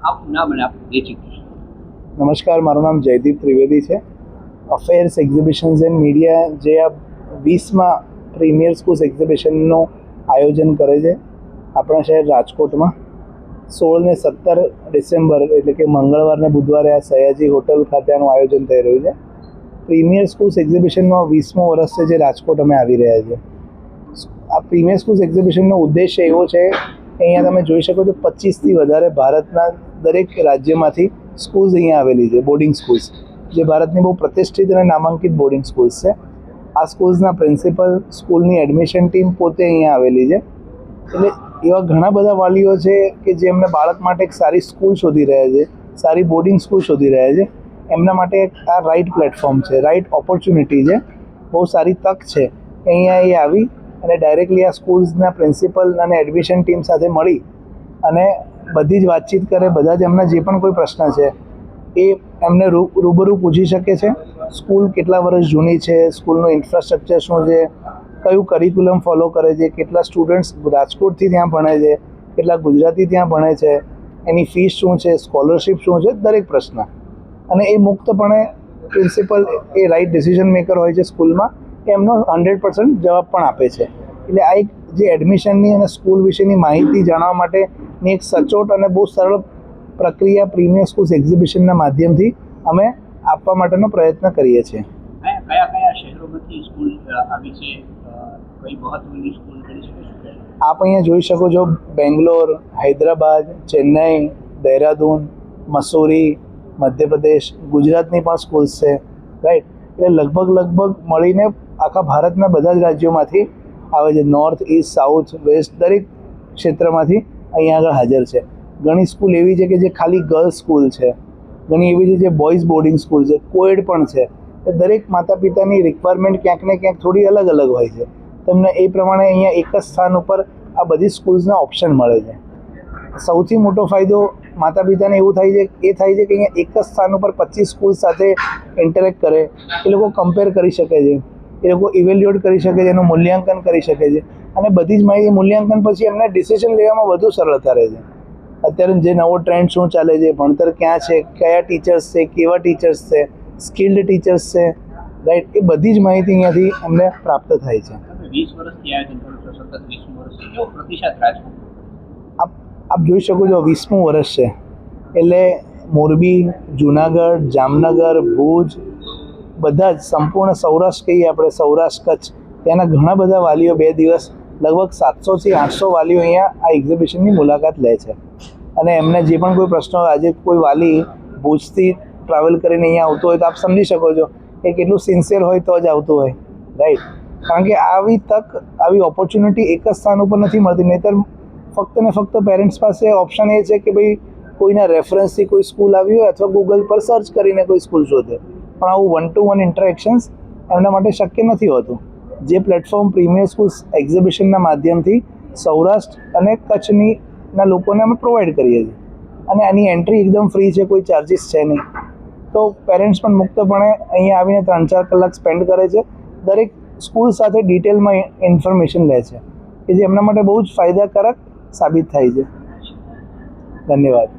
આપનું નામ અને આપનું બેઝિક. નમસ્કાર, મારું નામ જયદીપ ત્રિવેદી છે. અફેર્સ એક્ઝિબિશન્સ એન્ડ મીડિયા જે આ 20માં પ્રીમિયર સ્કૂલ્સ એક્ઝિબિશનનું આયોજન કરે છે આપણા શહેર રાજકોટમાં 16 ને 17 ડિસેમ્બર એટલે કે મંગળવાર ને બુધવારે આ સયાજી હોટલ ખાતે આનું આયોજન થઈ રહ્યું છે. પ્રીમિયર સ્કૂલ્સ એક્ઝિબિશનમાં 20મો વર્ષ છે જે રાજકોટ અમે આવી રહ્યા છે. આ પ્રીમિયર સ્કૂલ્સ એક્ઝિબિશનનો ઉદ્દેશ્ય એવો છે કે અહીંયા તમે જોઈ શકો છો 25થી વધારે ભારતના દરેક રાજ્યમાંથી સ્કૂલ્સ અહીંયા આવેલી છે, બોર્ડિંગ સ્કૂલ્સ, જે ભારતની બહુ પ્રતિષ્ઠિત અને નામાંકિત બોર્ડિંગ સ્કૂલ્સ છે. આ સ્કૂલ્સના પ્રિન્સિપલ, સ્કૂલની એડમિશન ટીમ પોતે અહીંયા આવેલી છે. એટલે એવા ઘણા બધા વાલીઓ છે કે જે એમને બાળક માટે એક સારી સ્કૂલ શોધી રહ્યા છે, સારી બોર્ડિંગ સ્કૂલ શોધી રહ્યા છે. એમના માટે આ રાઇટ પ્લેટફોર્મ છે, રાઇટ ઓપોર્ચ્યુનિટી છે, બહુ સારી તક છે. અહીંયા એ આવી અને ડાયરેક્ટલી આ સ્કૂલ્સના પ્રિન્સિપલ અને એડમિશન ટીમ સાથે મળી અને બધી જ વાતચીત કરે. બધા જ એમના જે પણ કોઈ પ્રશ્ન છે એ એમને રૂબરૂ પૂછી શકે છે. સ્કૂલ કેટલા વર્ષ જૂની છે, સ્કૂલનું ઇન્ફ્રાસ્ટ્રક્ચર શું છે, કયું કરિક્યુલમ ફોલો કરે છે, કેટલા સ્ટુડન્ટ્સ રાજકોટથી ત્યાં ભણે છે, કેટલા ગુજરાતી ત્યાં ભણે છે, એની ફીસ શું છે, સ્કોલરશિપ શું છે, દરેક પ્રશ્ન. અને એ મુક્તપણે પ્રિન્સિપલ એ રાઇટ ડિસિઝન મેકર હોય છે સ્કૂલમાં, કે એમનો 100% જવાબ પણ આપે છે. એટલે આ એક જે એડમિશનની અને સ્કૂલ વિશેની માહિતી જાણવા માટેની એક સચોટ અને બહુ સરળ પ્રક્રિયા પ્રીમિયર સ્કૂલ્સ એક્ઝિબિશનના માધ્યમથી અમે આપવા માટેનો પ્રયત્ન કરીએ છીએ. કયા કયા શહેરોમાંથી સ્કૂલ આવી છે, કઈ મહત્વની સ્કૂલ કરી શકે છે? આપ અહીંયા જોઈ શકો છો બેંગ્લોર, હૈદરાબાદ, ચેન્નઈ, દહેરાદૂન, મસૂરી, મધ્યપ્રદેશ, ગુજરાતની પણ સ્કૂલ્સ છે, રાઈટ. એટલે લગભગ મળીને આખા ભારતના બધા જ રાજ્યોમાંથી આવે છે. નોર્થ, ઇસ્ટ, સાઉથ, વેસ્ટ દરેક ક્ષેત્રમાંથી અહીંયા આગળ હાજર છે. ઘણી સ્કૂલ એવી છે કે જે ખાલી ગર્લ્સ સ્કૂલ છે, ઘણી એવી છે જે બોયઝ બોર્ડિંગ સ્કૂલ છે, કોએડ પણ છે. એ દરેક માતા પિતાની રિક્વાયરમેન્ટ ક્યાંક ને ક્યાંક થોડી અલગ અલગ હોય છે. તમને એ પ્રમાણે અહીંયા એક જ સ્થાન ઉપર આ બધી સ્કૂલ્સના ઓપ્શન મળે છે. સૌથી મોટો ફાયદો માતા પિતાને એવું થાય છે કે અહીંયા એક જ સ્થાન ઉપર 25 સ્કૂલ સાથે ઇન્ટરેક્ટ કરે. એ લોકો કમ્પેર કરી શકે છે, એ લોકો ઇવેલ્યુએટ કરી શકે છે, એનું મૂલ્યાંકન કરી શકે છે. અને બધી જ માહિતી મૂલ્યાંકન પછી એમને ડિસિઝન લેવામાં વધુ સરળતા રહે છે. અત્યારે જે નવો ટ્રેન્ડ શું ચાલે છે, ભણતર ક્યાં છે, કયા ટીચર્સ છે, કેવા ટીચર્સ છે, સ્કિલ્ડ ટીચર્સ છે, રાઈટ, એ બધી જ માહિતી અહીંયાથી અમને પ્રાપ્ત થાય છે. 20 વર્ષથી આયોજન કરો છો, સતત 20 વર્ષથી કેવો પ્રતિસાદ રાજકોટ? આપ જોઈ શકો છો 20મું વર્ષ છે એટલે મોરબી, જુનાગઢ, જામનગર, ભુજ, બધા જ સંપૂર્ણ સૌરાષ્ટ્ર કહીએ આપણે, સૌરાષ્ટ્ર, કચ્છ, ત્યાંના ઘણા બધા વાલીઓ 2 દિવસ લગભગ 700થી 800 વાલીઓ અહીંયા આ એક્ઝિબિશનની મુલાકાત લે છે. અને એમને જે પણ કોઈ પ્રશ્નો, આજે કોઈ વાલી ભુજથી ટ્રાવેલ કરીને અહીંયા આવતો હોય તો આપ સમજી શકો છો કે કેટલું સિન્સિયર હોય તો જ આવતું હોય, રાઈટ. કારણ કે આવી તક, આવી ઓપોર્ચ્યુનિટી એક જ સ્થાન ઉપર નથી મળતી. નહીંતર ફક્ત ને ફક્ત પેરેન્ટ્સ પાસે ઓપ્શન એ છે કે ભાઈ કોઈના રેફરન્સથી કોઈ સ્કૂલ આવી હોય અથવા ગૂગલ પર સર્ચ કરીને કોઈ સ્કૂલ શોધે. પણ આવું 1-to-1 ઇન્ટરેક્શન્સ એમના માટે શક્ય નથી હોતું. જે પ્લેટફોર્મ પ્રીમિયર સ્કૂલ્સ એક્ઝિબિશનના માધ્યમથી સૌરાષ્ટ્ર અને કચ્છના લોકોને અમે પ્રોવાઈડ કરીએ છીએ. અને આની એન્ટ્રી એકદમ ફ્રી છે, કોઈ ચાર્જિસ છે નહીં. તો પેરેન્ટ્સ પણ મુક્તપણે અહીંયા આવીને 3-4 કલાક સ્પેન્ડ કરે છે. દરેક સ્કૂલ સાથે ડિટેલમાં ઇન્ફોર્મેશન લે છે કે જે એમના માટે બહુ જ ફાયદાકારક સાબિત થાય છે. ધન્યવાદ.